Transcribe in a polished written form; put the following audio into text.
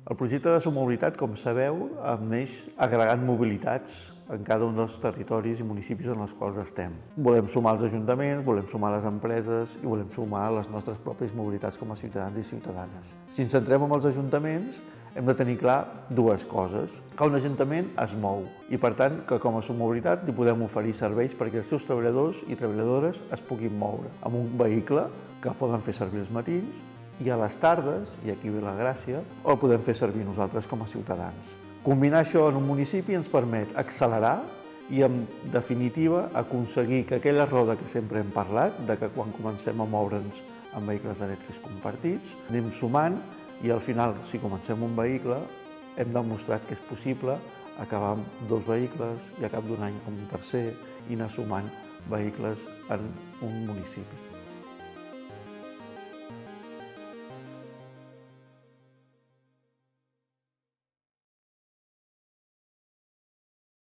El projecte de Somobilitat, com sabeu, neix agregant mobilitats en cada un dels territoris i municipis en els quals estem. Volem sumar els ajuntaments, volem sumar les empreses i volem sumar les nostres pròpies mobilitats com a ciutadans i ciutadanes. Si ens centrem en els ajuntaments, hem de tenir clar dues coses. Que un ajuntament es mou i, per tant, que com a Somobilitat li podem oferir serveis perquè els seus treballadors i treballadores es puguin moure amb un vehicle que poden fer servir els matins i a les tardes, i aquí ve la gràcia, el podem fer servir nosaltres com a ciutadans. Combinar això en un municipi ens permet accelerar i, en definitiva, aconseguir que aquella roda que sempre hem parlat, de que quan comencem a moure'ns amb vehicles elèctrics compartits, anem sumant i al final, si comencem un vehicle, hem demostrat que és possible acabar amb 2 vehicles i a cap d'un any amb un tercer i anar sumant vehicles en un municipi.